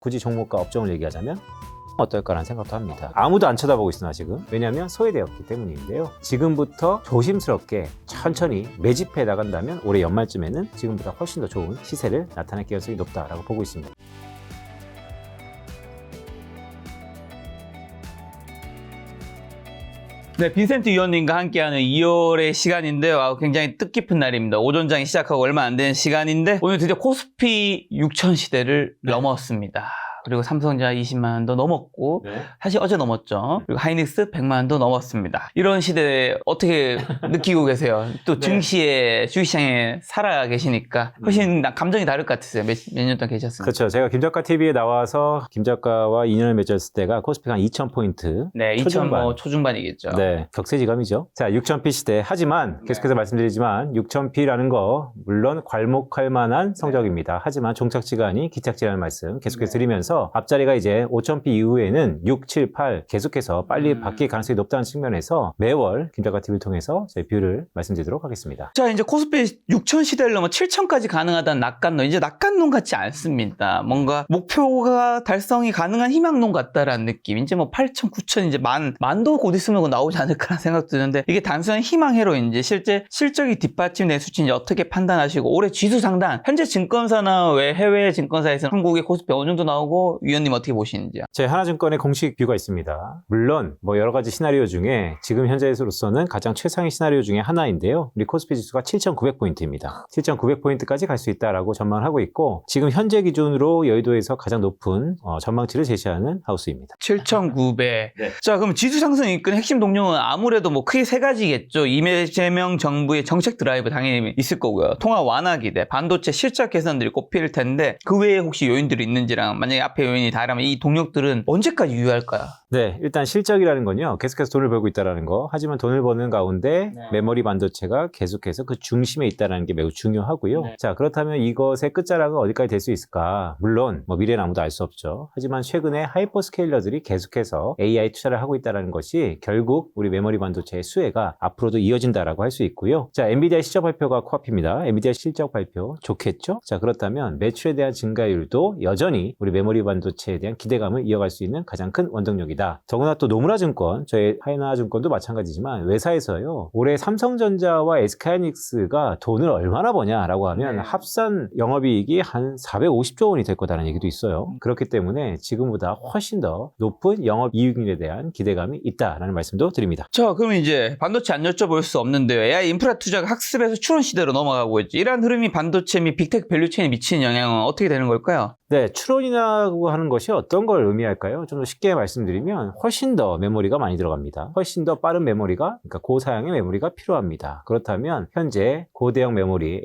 굳이 종목과 업종을 얘기하자면 어떨까라는 생각도 합니다. 아무도 안 쳐다보고 있으나 지금. 왜냐하면 소외되었기 때문인데요. 지금부터 조심스럽게 천천히 매집해 나간다면 올해 연말쯤에는 지금보다 훨씬 더 좋은 시세를 나타낼 가능성이 높다라고 보고 있습니다. 네, 빈센트 위원님과 함께하는 2월의 시간인데요. 굉장히 뜻깊은 날입니다. 오전장이 시작하고 얼마 안 되는 시간인데 오늘 드디어 코스피 6천 시대를 넘었습니다. 그리고 삼성전자 20만 원도 넘었고 사실 어제 넘었죠. 그리고 하이닉스 100만 원도 넘었습니다. 이런 시대에 어떻게 느끼고 계세요? 또 증시에 주식시장에 살아 계시니까 훨씬 감정이 다를 것 같으세요. 몇 년 동안 계셨으니까. 그렇죠. 제가 김작가 TV에 나와서 김작가와 인연을 맺었을 때가 코스피가 한 2,000포인트. 네, 2,000 초중반이겠죠. 네, 격세지감이죠. 자, 6,000피 시대. 하지만 계속해서 말씀드리지만 6,000피라는 거 물론 괄목할 만한 성적입니다. 하지만 종착지가 아닌 기착지라는 말씀 계속해서 드리면서 앞자리가 이제 5,000피 이후에는 6, 7, 8 계속해서 빨리 바뀔 가능성이 높다는 측면에서 매월 김작가 TV를 통해서 저희 뷰를 말씀드리도록 하겠습니다. 자, 이제 코스피 6천 시대를 넘어 7천까지 가능하다는 낙관론. 이제 낙관론 같지 않습니다. 뭔가 목표가 달성이 가능한 희망론 같다라는 느낌. 이제 뭐 8천, 9천, 이제 만도 곧 있으면 나오지 않을까라는 생각도 드는데 이게 단순한 희망회로 이제 실제 실적이 뒷받침된 수치인지 어떻게 판단하시고 올해 지수 상단, 현재 증권사나 외 해외 증권사에서는 한국의 코스피 어느 정도 나오고 위원님 어떻게 보시는지요? 제 하나증권의 공식 뷰가 있습니다. 물론 뭐 여러 가지 시나리오 중에 지금 현재로서는 가장 최상의 시나리오 중에 하나인데요. 우리 코스피 지수가 7,900포인트입니다. 7,900포인트까지 갈 수 있다라고 전망을 하고 있고 지금 현재 기준으로 여의도에서 가장 높은 전망치를 제시하는 하우스입니다. 7,900. 자, 그럼 지수 상승 이끈 핵심 동력은 아무래도 뭐 크게 세 가지겠죠. 이재명 정부의 정책 드라이브 당연히 있을 거고요. 통화 완화 기대, 반도체 실적 개선들이 꼽힐 텐데 그 외에 혹시 요인들이 있는지랑 만약에 앞에 요인이 다르면 이 동력들은 언제까지 유효할까요? 네, 일단 실적이라는 건요. 계속해서 돈을 벌고 있다는 거. 하지만 돈을 버는 가운데 메모리 반도체가 계속해서 그 중심에 있다는 게 매우 중요하고요. 자, 그렇다면 이것의 끝자락은 어디까지 될 수 있을까? 물론 뭐 미래는 아무도 알 수 없죠. 하지만 최근에 하이퍼스케일러들이 계속해서 AI 투자를 하고 있다는 것이 결국 우리 메모리 반도체의 수혜가 앞으로도 이어진다라고 할 수 있고요. 자, 엔비디아 실적 발표가 코앞입니다. 엔비디아 실적 발표 좋겠죠? 자, 그렇다면 매출에 대한 증가율도 여전히 우리 메모리 반도체에 대한 기대감을 이어갈 수 있는 가장 큰 원동력이다. 더구나 또 노무라 증권, 저희 하이나증권도 마찬가지지만 외사에서요. 올해 삼성전자와 SK하이닉스가 돈을 얼마나 버냐라고 하면 합산 영업이익이 한 450조 원이 될 거다라는 얘기도 있어요. 그렇기 때문에 지금보다 훨씬 더 높은 영업이익률에 대한 기대감이 있다라는 말씀도 드립니다. 자, 그럼 이제 반도체 안 여쭤볼 수 없는데요. AI 인프라 투자가 학습에서 추론 시대로 넘어가고 있죠. 이러한 흐름이 반도체 및 빅테크 밸류체인에 미치는 영향은 어떻게 되는 걸까요? 네, 추론이라고 하는 것이 어떤 걸 의미할까요? 좀 더 쉽게 말씀드리면 훨씬 더 메모리가 많이 들어갑니다. 훨씬 더 빠른 메모리가, 그러니까 고사양의 메모리가 필요합니다. 그렇다면 현재 고대역 메모리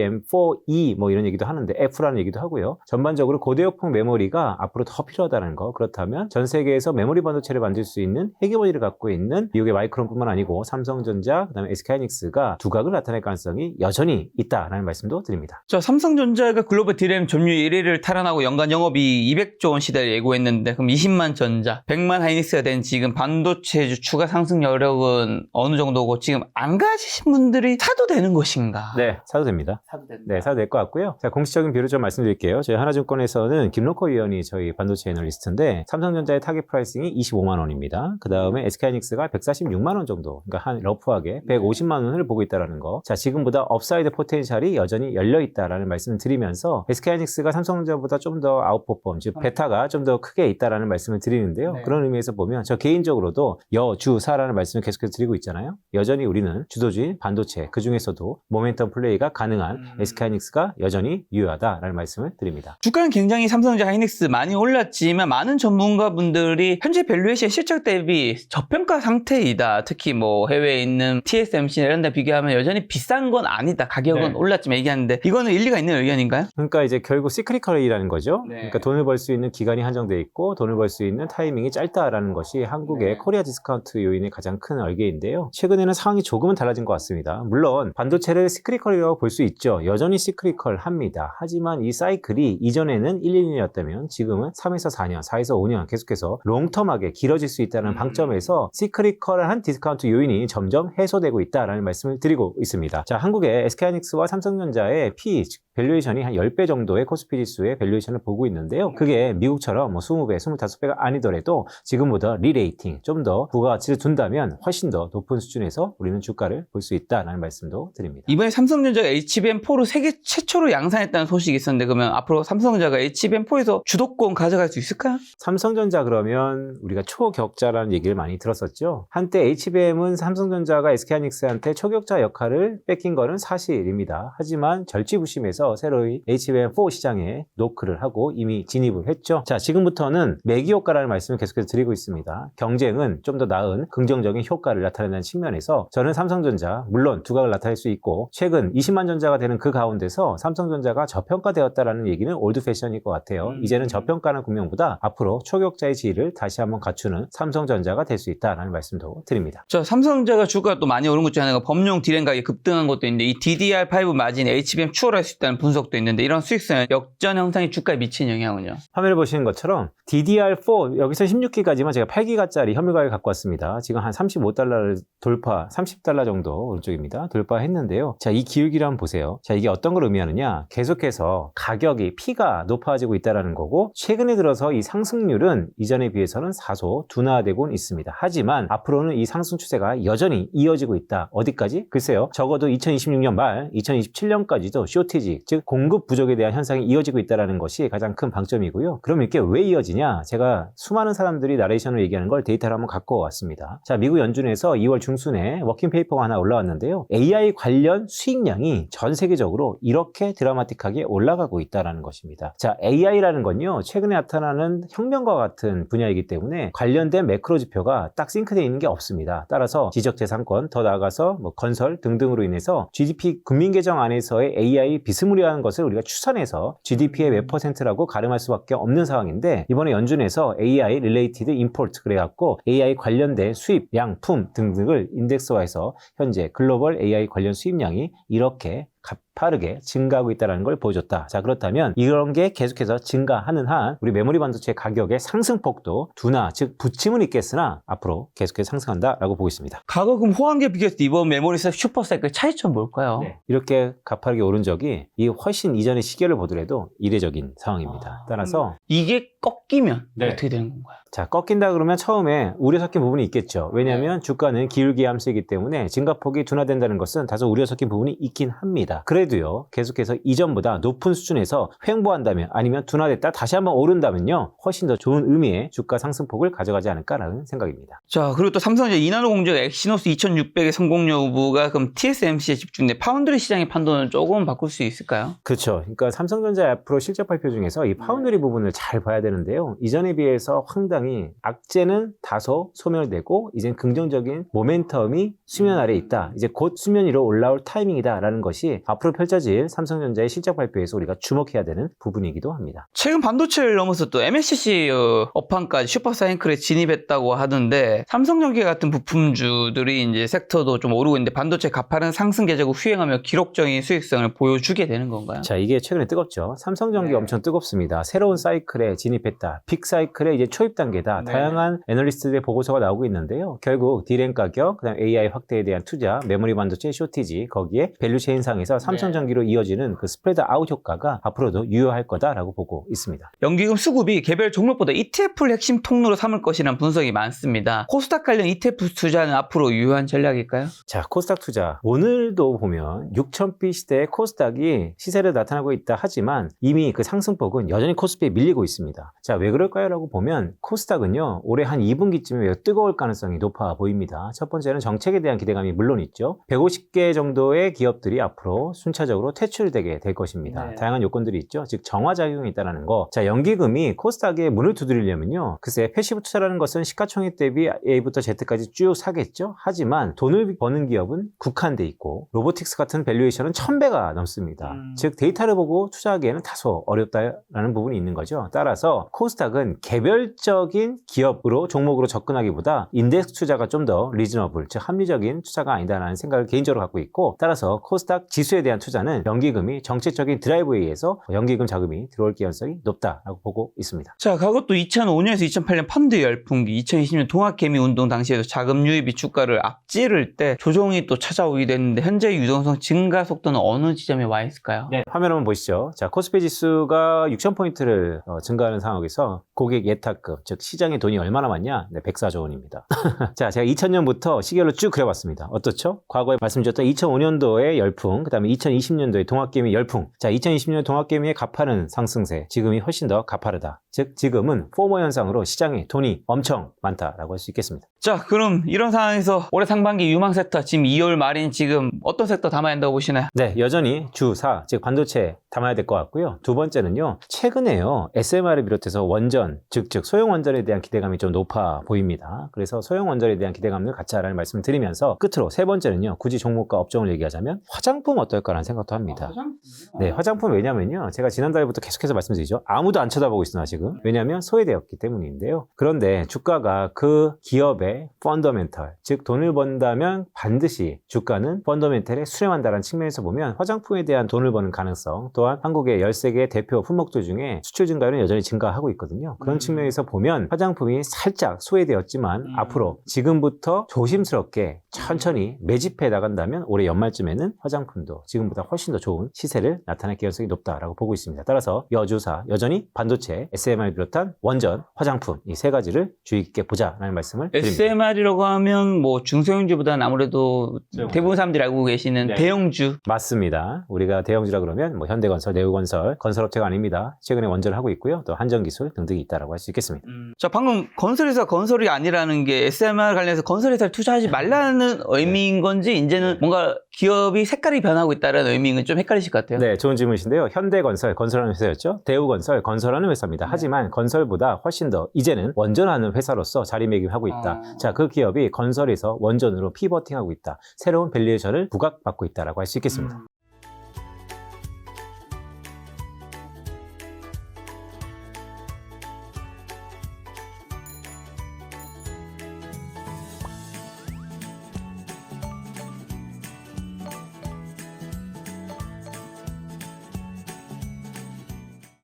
HM4E 뭐 이런 얘기도 하는데 F라는 얘기도 하고요. 전반적으로 고대역폭 메모리가 앞으로 더 필요하다는 거. 그렇다면 전 세계에서 메모리 반도체를 만들 수 있는 헤게모니를 갖고 있는 미국의 마이크론뿐만 아니고 삼성전자, 그다음에 SK하이닉스가 두각을 나타낼 가능성이 여전히 있다라는 말씀도 드립니다. 자, 삼성전자가 글로벌 DRAM 점유율 1위를 탈환하고 연간 영업이 200조 원 시대를 예고했는데 그럼 20만 전자, 100만 하이닉스가 된 지금 반도체 추가 상승 여력은 어느 정도고 지금 안 가지신 분들이 사도 되는 것인가? 네, 사도 됩니다. 사도 된다. 네, 사도 될 것 같고요. 자, 공식적인 뷰를 좀 말씀드릴게요. 저희 하나증권에서는 김로커 위원이 저희 반도체 애널리스트인데 삼성전자의 타겟 프라이싱이 25만 원입니다. 그 다음에 SK하이닉스가 146만 원 정도, 그러니까 한 러프하게 150만 원을 보고 있다는 거. 자, 지금보다 업사이드 포텐셜이 여전히 열려 있다라는 말씀을 드리면서 SK하이닉스가 삼성전자보다 좀 더 아웃퍼폼, 즉 베타가 좀 더 크게 있다라는 말씀을 드리는데요. 그런 의미에서 보면 저 개인적으로도 여주사라는 말씀을 계속해서 드리고 있잖아요. 여전히 우리는 주도주인 반도체, 그 중에서도 모멘텀 플레이가 가능한 SK하이닉스가 여전히 유효하다라는 말씀을 드립니다. 주가는 굉장히 삼성전자 하이닉스 많이 올랐지만 많은 전문가분들이 현재 밸류에이션 실적 대비 저평가 상태이다. 특히 뭐 해외에 있는 TSMC나 이런 데 비교하면 여전히 비싼 건 아니다. 가격은 올랐지만 얘기하는데 이거는 일리가 있는 의견인가요? 그러니까 이제 결국 시크리컬이라는 거죠. 그러니까 돈을 벌 수 있는 기간이 한정돼 있고 돈을 벌 수 있는 타이밍이 짧다라는 것이 한국의 코리아 디스카운트 요인의 가장 큰 얼개인데요. 최근에는 상황이 조금은 달라진 것 같습니다. 물론 반도체를 시크리컬이라고 볼 수 있죠. 여전히 시크리컬합니다. 하지만 이 사이클이 이전에는 1, 2년이었다면 지금은 3에서 4년, 4에서 5년 계속해서 롱텀하게 길어질 수 있다는 방점에서 시크리컬한 디스카운트 요인이 점점 해소되고 있다라는 말씀을 드리고 있습니다. 자, 한국의 SK하이닉스와 삼성전자의 P, 밸류에이션이 한 10배 정도의 코스피 지수의 밸류에이션 밸류에이션을 보고 있는데요. 그게 미국처럼 뭐 20배, 25배가 아니더라도 지금보다 리레이팅, 좀 더 부가가치를 둔다면 훨씬 더 높은 수준에서 우리는 주가를 볼 수 있다라는 말씀도 드립니다. 이번에 삼성전자가 HBM4를 세계 최초로 양산했다는 소식이 있었는데 그러면 앞으로 삼성전자가 HBM4에서 주도권 가져갈 수 있을까요? 삼성전자 그러면 우리가 초격자라는 얘기를 많이 들었었죠. 한때 HBM은 삼성전자가 SK하이닉스한테 초격자 역할을 뺏긴 거는 사실입니다. 하지만 절치부심해서 새로이 HBM4 시장에 노크를 하고 이미 진입을 했죠. 자, 지금부터는 매기 효과라는 말씀을 계속해서 드리고 있습니다. 경쟁은 좀 더 나은 긍정적인 효과를 나타내는 측면에서 저는 삼성전자 물론 두각을 나타낼 수 있고 최근 20만 전자가 되는 그 가운데서 삼성전자가 저평가되었다라는 얘기는 올드 패션일 것 같아요. 이제는 저평가는 국면보다 앞으로 초격자의 지위를 다시 한번 갖추는 삼성전자가 될 수 있다라는 말씀도 드립니다. 저 삼성전자가 주가가 또 많이 오른 것 중에 하나가 범용 디램 가격이 급등한 것도 있는데 이 DDR5 마진이 HBM 추월할 수 있다는 분석도 있는데 이런 수익성 역전 형상이 주가에 미치는 영향은요? 화면을 보시는 것처럼 DDR4 여기서 16기가지만 제가 8기가짜리 현물가를 갖고 왔습니다. 지금 한 35달러를 돌파, 30달러 정도 오른쪽입니다. 돌파했는데요. 자, 이 기울기를 한번 보세요. 자, 이게 어떤 걸 의미하느냐? 계속해서 가격이 피가 높아지고 있다는 거고 최근에 들어서 이 상승률은 이전에 비해서는 다소 둔화되고 있습니다. 하지만 앞으로는 이 상승 추세가 여전히 이어지고 있다. 어디까지? 글쎄요. 적어도 2026년 말 2027년까지도 쇼티지, 즉 공급 부족에 대한 현상이 이어지고 있다는 것이 가장 큰 방점이고요. 그럼 이게 왜 이어지냐? 제가 수많은 사람들이 나레이션을 얘기하는 걸 데이터를 한번 갖고 왔습니다. 자, 미국 연준에서 2월 중순에 워킹 페이퍼가 하나 올라왔는데요. AI 관련 수익량이 전 세계적으로 이렇게 드라마틱하게 올라가고 있다는 것입니다. 자, AI라는 건요. 최근에 나타나는 혁명과 같은 분야이기 때문에 관련된 매크로 지표가 딱 싱크되어 있는 게 없습니다. 따라서 지적재산권, 더 나아가서 뭐 건설 등등으로 인해서 GDP 국민계정 안에서의 AI 비스무리한 것을 우리가 추산해서 GDP의 몇 %라고 가름할 수밖에 없는 상황인데 이번에 연준에서 AI related import 그래갖고 AI 관련된 수입, 양품 등등을 인덱스화해서 현재 글로벌 AI 관련 수입량이 이렇게 가파르게 증가하고 있다는 걸 보여줬다. 자, 그렇다면 이런 게 계속해서 증가하는 한 우리 메모리 반도체 가격의 상승폭도 둔화, 즉 부침은 있겠으나 앞으로 계속해서 상승한다라고 보고 있습니다. 가격은 호황기에 비교했을 때 이번 메모리 슈퍼사이클 차이점 뭘까요? 네. 이렇게 가파르게 오른 적이 이 훨씬 이전의 시계를 보더라도 이례적인 상황입니다. 따라서 이게 꺾이면 네. 어떻게 되는 건가요? 자, 꺾인다 그러면 처음에 우려 섞인 부분이 있겠죠. 왜냐하면 주가는 기울기 함수이기 때문에 증가폭이 둔화된다는 것은 다소 우려 섞인 부분이 있긴 합니다. 그래도요, 계속해서 이전보다 높은 수준에서 횡보한다면 아니면 둔화됐다 다시 한번 오른다면요, 훨씬 더 좋은 의미의 주가 상승폭을 가져가지 않을까라는 생각입니다. 자, 그리고 또 삼성전자 이나노 공정 엑시노스 2600의 성공 여부가 그럼 TSMC에 집중돼 파운드리 시장의 판도는 조금 바꿀 수 있을까요? 그렇죠. 그러니까 삼성전자 앞으로 실적 발표 중에서 이 파운드리 부분을 잘 봐야 되는데요. 이전에 비해서 상당히 악재는 다소 소멸되고 이젠 긍정적인 모멘텀이 수면 아래에 있다. 이제 곧 수면 위로 올라올 타이밍이다라는 것이 앞으로 펼쳐질 삼성전자의 실적 발표에서 우리가 주목해야 되는 부분이기도 합니다. 최근 반도체를 넘어서 또 MLCC 업황까지 슈퍼사이클에 진입했다고 하던데 삼성전기 같은 부품주들이 이제 섹터도 좀 오르고 있는데 반도체 가파른 상승 계적을 휘행하며 기록적인 수익성을 보여주게 되는 건가요? 자, 이게 최근에 뜨겁죠. 삼성전기 엄청 뜨겁습니다. 새로운 사이클에 진입했다. 빅 사이클의 이제 초입 단계다. 다양한 애널리스트들의 보고서가 나오고 있는데요. 결국 D램 가격, 그다음 AI 확대에 대한 투자, 메모리 반도체 쇼티지, 거기에 밸류체인 상에서 삼성전기로 이어지는 그 스프레드 아웃 효과가 앞으로도 유효할 거다라고 보고 있습니다. 연기금 수급이 개별 종목보다 ETF를 핵심 통로로 삼을 것이라는 분석이 많습니다. 코스닥 관련 ETF 투자는 앞으로 유효한 전략일까요? 자, 코스닥 투자. 오늘도 보면 6,000비 시대의 코스닥이 시세를 나타나고 있다 하지만 이미 그 상승폭은 여전히 코스피에 밀리고 있습니다. 자, 왜 그럴까요? 라고 보면 코스닥은요, 올해 한 2분기쯤에 매우 뜨거울 가능성이 높아 보입니다. 첫 번째는 정책에 대한 기대감이 물론 있죠. 150개 정도의 기업들이 앞으로 순차적으로 퇴출되게 될 것입니다. 다양한 요건들이 있죠. 즉 정화작용이 있다는 거. 자, 연기금이 코스닥에 문을 두드리려면요, 글쎄 패시브 투자라는 것은 시가총액 대비 A부터 Z까지 쭉 사겠죠. 하지만 돈을 버는 기업은 국한돼 있고 로보틱스 같은 밸류에이션은 1000배가 넘습니다. 즉 데이터를 보고 투자하기에는 다소 어렵다라는 부분이 있는 거죠. 따라서 코스닥은 개별적인 기업으로 종목으로 접근하기보다 인덱스 투자가 좀 더 리즈너블, 즉 합리적인 투자가 아니다라는 생각을 개인적으로 갖고 있고, 따라서 코스닥 지수 기술에 대한 투자는 연기금이 정책적인 드라이브에 의해서 연기금 자금이 들어올 가능성이 높다라고 보고 있습니다. 자, 그것도 2005년에서 2008년 펀드 열풍기, 2020년 동학개미 운동 당시에도 자금 유입이 주가를 앞지를 때 조정이 또 찾아오게 됐는데 현재 유동성 증가 속도는 어느 지점에 와 있을까요? 네, 화면 한번 보시죠. 자, 코스피 지수가 6,000포인트를 증가하는 상황에서 고객 예탁금, 즉 시장에 돈이 얼마나 많냐? 네, 104조 원입니다. 자, 제가 2000년부터 시계로 쭉 그려봤습니다. 어떻죠? 과거에 말씀드렸던 2005년도의 열풍, 그 다음에 2020년도의 동학개미 열풍. 자, 2020년 동학개미의 가파른 상승세, 지금이 훨씬 더 가파르다. 즉, 지금은 포모 현상으로 시장에 돈이 엄청 많다라고 할 수 있겠습니다. 자, 그럼 이런 상황에서 올해 상반기 유망 섹터, 지금 2월 말인 지금 어떤 섹터 담아야 한다고 보시나요? 네, 여전히 주4, 즉 반도체 담아야 될 것 같고요. 두 번째는요, 최근에요, SMR을 비롯해서 원전, 즉 소형 원전에 대한 기대감이 좀 높아 보입니다. 그래서 소형 원전에 대한 기대감을 갖자라는 말씀을 드리면서 끝으로 세 번째는요, 굳이 종목과 업종을 얘기하자면 화장품 어떨까라는 생각도 합니다. 네, 화장품 왜냐면요, 제가 지난달부터 계속해서 말씀드리죠. 아무도 안 쳐다보고 있으나 지금. 왜냐하면 소외되었기 때문인데요. 그런데 주가가 그 기업의 펀더멘털, 즉 돈을 번다면 반드시 주가는 펀더멘털에 수렴한다는 측면에서 보면 화장품에 대한 돈을 버는 가능성, 또한 한국의 13개 대표 품목들 중에 수출 증가율은 여전히 증가하고 있거든요. 그런 측면에서 보면 화장품이 살짝 소외되었지만 앞으로 지금부터 조심스럽게 천천히 매집해 나간다면 올해 연말쯤에는 화장품도 지금보다 훨씬 더 좋은 시세를 나타낼 가능성이 높다라고 보고 있습니다. 따라서 여주사 여전히 반도체, SMR 비롯한 원전, 화장품 이 세 가지를 주의 깊게 보자라는 말씀을 드립니다. SMR이라고 하면 뭐 중소형주보다는 아무래도 대부분 사람들이 알고 계시는 네. 대형주. 맞습니다. 우리가 대형주라 그러면 뭐 현대건설, 내우건설, 건설업체가 아닙니다. 최근에 원전을 하고 있고요. 또 한전기술 등등이 있다라고 할 수 있겠습니다. 자, 방금 건설회사 건설이 아니라는 게 SMR 관련해서 건설회사를 투자하지 말라는 의미인 건지 이제는 뭔가 기업이 색깔이 변하고 있다는 의미인 건 좀 헷갈리실 것 같아요. 네, 좋은 질문이신데요. 현대건설, 건설하는 회사였죠. 대우건설, 건설하는 회사입니다. 하지만 건설보다 훨씬 더 이제는 원전하는 회사로서 자리매김하고 있다. 자, 그 기업이 건설에서 원전으로 피버팅하고 있다. 새로운 밸류에이션을 부각받고 있다라고 할 수 있겠습니다.